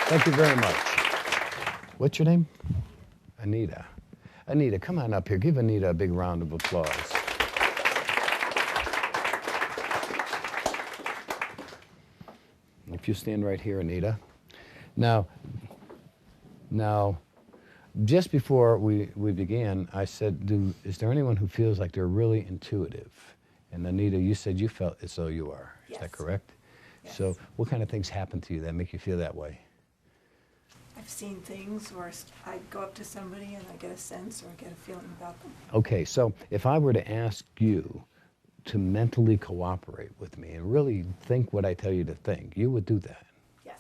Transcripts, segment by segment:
Thank you very much. What's your name? Anita. Anita, come on up here. Give Anita a big round of applause. If you stand right here, Anita. Now, just before we began, I said, is there anyone who feels like they're really intuitive? And Anita, you said you felt as though you are. Is Yes. that correct? Yes. So what kind of things happen to you that make you feel that way? I've seen things where I go up to somebody and I get a sense or get a feeling about them. Okay, so if I were to ask you to mentally cooperate with me and really think what I tell you to think, you would do that. Yes.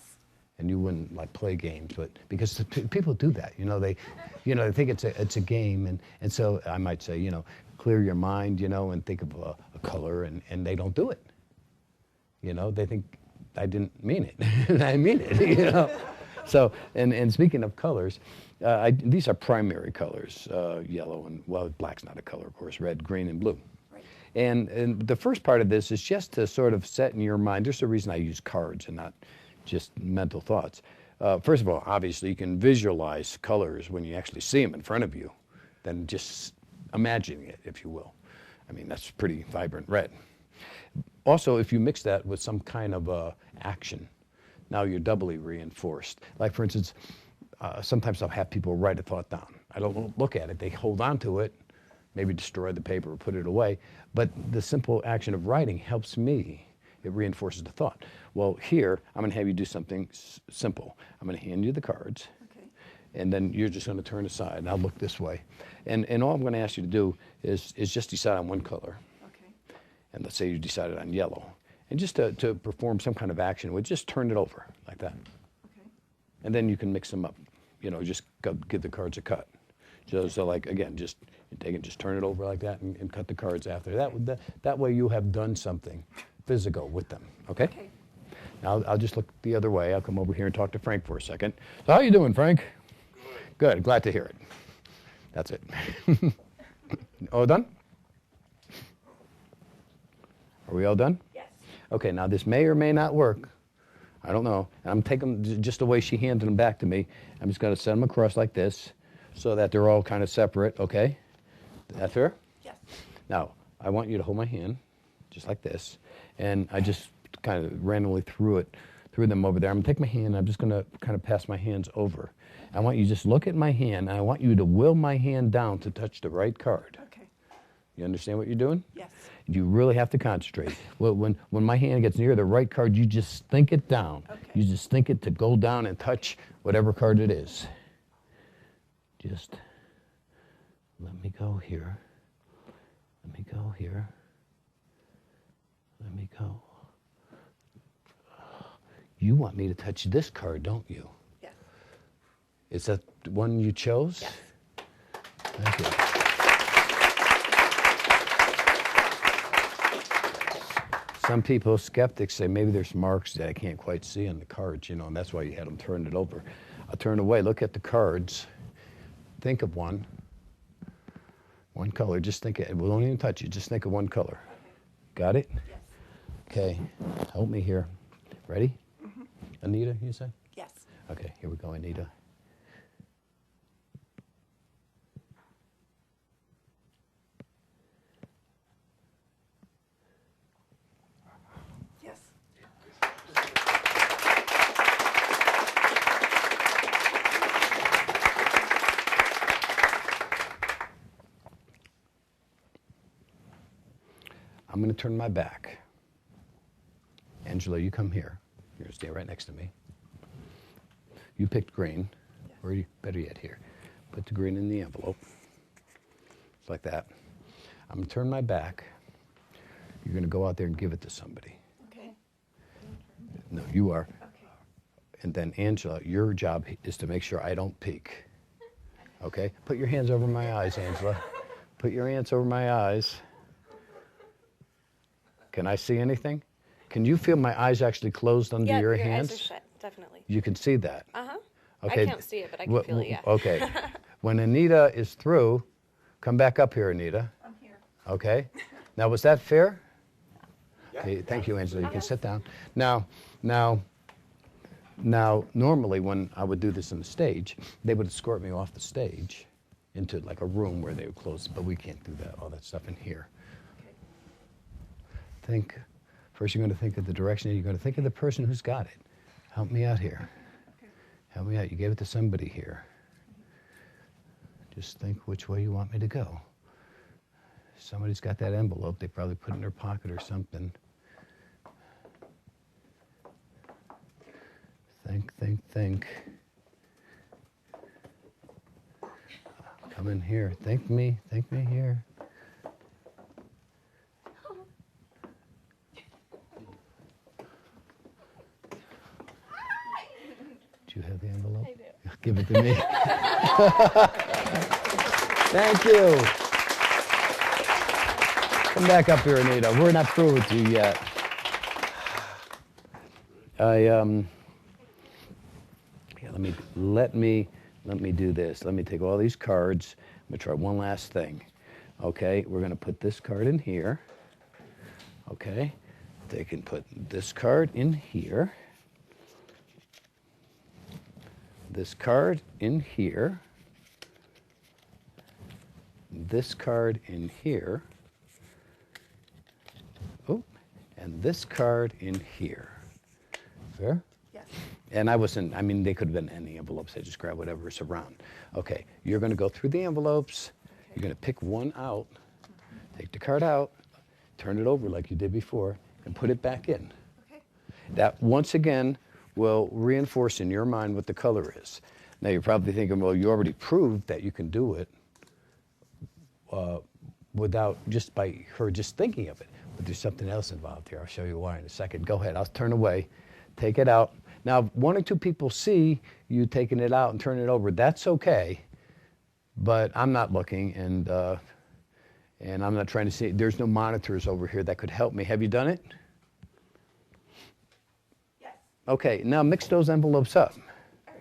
And you wouldn't like play games, but because people do that, they think it's a game, and so I might say, clear your mind, and think of a color, and they don't do it. They think I didn't mean it, and I mean it, So, and speaking of colors, these are primary colors, yellow and, well, black's not a color, of course, red, green, and blue. Right. And the first part of this is just to sort of set in your mind, there's a reason I use cards and not just mental thoughts. First of all, obviously, you can visualize colors when you actually see them in front of you, than just imagining it, if you will. I mean, that's pretty vibrant red. Also, if you mix that with some kind of action, now you're doubly reinforced. Like, for instance, sometimes I'll have people write a thought down. I don't look at it. They hold on to it, maybe destroy the paper or put it away. But the simple action of writing helps me. It reinforces the thought. Well, here, I'm going to have you do something simple. I'm going to hand you the cards. Okay. And then you're just going to turn aside, and I'll look this way. And all I'm going to ask you to do is just decide on one color. Okay. And let's say you decided on yellow. And just to perform some kind of action, we just turn it over like that. Okay. And then you can mix them up. Just give the cards a cut. So like, again, just take it, just turn it over like that and cut the cards after. That way you have done something physical with them, okay? Okay. Now I'll just look the other way. I'll come over here and talk to Frank for a second. So how you doing, Frank? Good, glad to hear it. That's it. All done? Are we all done? Yes. Okay, now this may or may not work. I don't know. And I'm taking them just the way she handed them back to me. I'm just going to set them across like this so that they're all kind of separate, okay? That fair? Yes. Now, I want you to hold my hand just like this. And I just kind of randomly threw them over there. I'm going to take my hand and I'm just going to kind of pass my hands over. I want you to just look at my hand, and I want you to will my hand down to touch the right card. Okay. You understand what you're doing? Yes. You really have to concentrate. Well, when my hand gets near the right card, you just think it down. Okay. You just think it to go down and touch whatever card it is. Just let me go here. Let me go here. Let me go. You want me to touch this card, don't you? Yes. Is that the one you chose? Yes. Thank you. Some people, skeptics, say maybe there's marks that I can't quite see on the cards, and that's why you had them turn it over. I'll turn away, look at the cards, think of one color, just think it. We don't even touch it, just think of one color. Got it? Yes. Okay, help me here. Ready? Mm-hmm. Anita, you say? Yes. Okay, here we go, Anita. Yes. I'm going to turn my back. Angela, you come here. You're going to stay right next to me. You picked green, Yes. or better yet here. Put the green in the envelope. Just like that. I'm going to turn my back. You're going to go out there and give it to somebody. Okay. No, you are. Okay. And then, Angela, your job is to make sure I don't peek. Okay? Put your hands over my eyes, Angela. Put your hands over my eyes. Can I see anything? Can you feel my eyes actually closed under Yeah, your your hands? eyes are shut, definitely. You can see that. Uh-huh. Okay. I can't see it, but I can feel it, yeah. Okay. When Anita is through, come back up here, Anita. I'm here. Okay. Now, was that fair? Okay, thank you, Angela. You can sit down. Now, Now, normally when I would do this on the stage, they would escort me off the stage into like a room where they would close, but we can't do that, all that stuff in here. Think, first you're going to think of the direction, you're going to think of the person who's got it. Help me out here. Help me out. You gave it to somebody here. Just think which way you want me to go. Somebody's got that envelope. They probably put it in their pocket or something. Think, think, think. Come in here. Think me here. Do you have the envelope? I do. Give it to me. Thank you. Come back up here, Anita. We're not through with you yet. Yeah, let me do this. Let me take all these cards. I'm gonna try one last thing. Okay, we're gonna put this card in here. Okay, they can put this card in here. This card in here. This card in here. Oh, and this card in here. Fair? Yes. And I mean, they could have been any envelopes. I just grab whatever's around. Okay, you're going to go through the envelopes. You're going to pick one out, take the card out, turn it over like you did before, and put it back in. Okay. That, once again, will reinforce in your mind what the color is. Now, you're probably thinking, well, you already proved that you can do it without, just by her just thinking of it. But there's something else involved here. I'll show you why in a second. Go ahead. I'll turn away. Take it out. Now, one or two people see you taking it out and turning it over. That's okay, but I'm not looking, and I'm not trying to see. There's no monitors over here that could help me. Have you done it? Yes. Okay, now mix those envelopes up.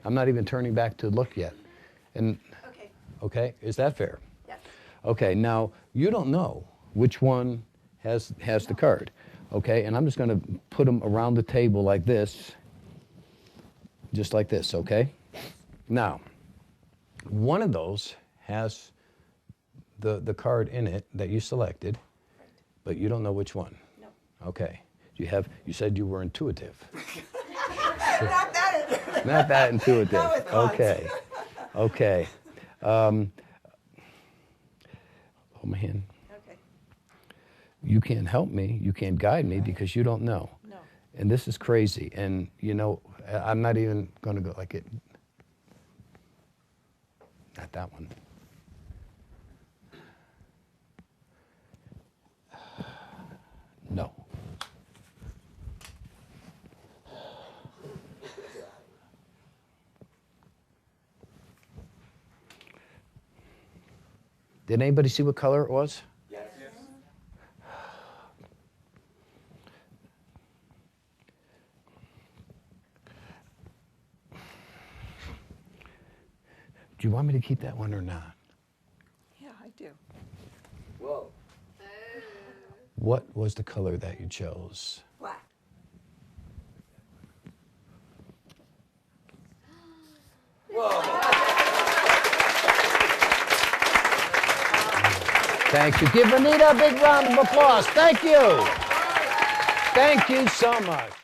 I'm not even turning back to look yet. And Okay. okay, is that fair? Yes. Okay, now you don't know which one has the card. Okay, and I'm just going to put them around the table like this, just like this, okay? Now, one of those has the card in it that you selected, but you don't know which one. No. Okay. You said you were intuitive. Not that intuitive. Not that intuitive. Not with cards. Okay. Okay. Hold my hand. Okay. You can't help me. You can't guide me because you don't know. No. And this is crazy. And, you know, I'm not even going to go like it. Not that one. No. Did anybody see what color it was? Yes. Do you want me to keep that one or not? Yeah, I do. Whoa. What was the color that you chose? Black. Thank you. Give Anita a big round of applause. Thank you. Thank you so much.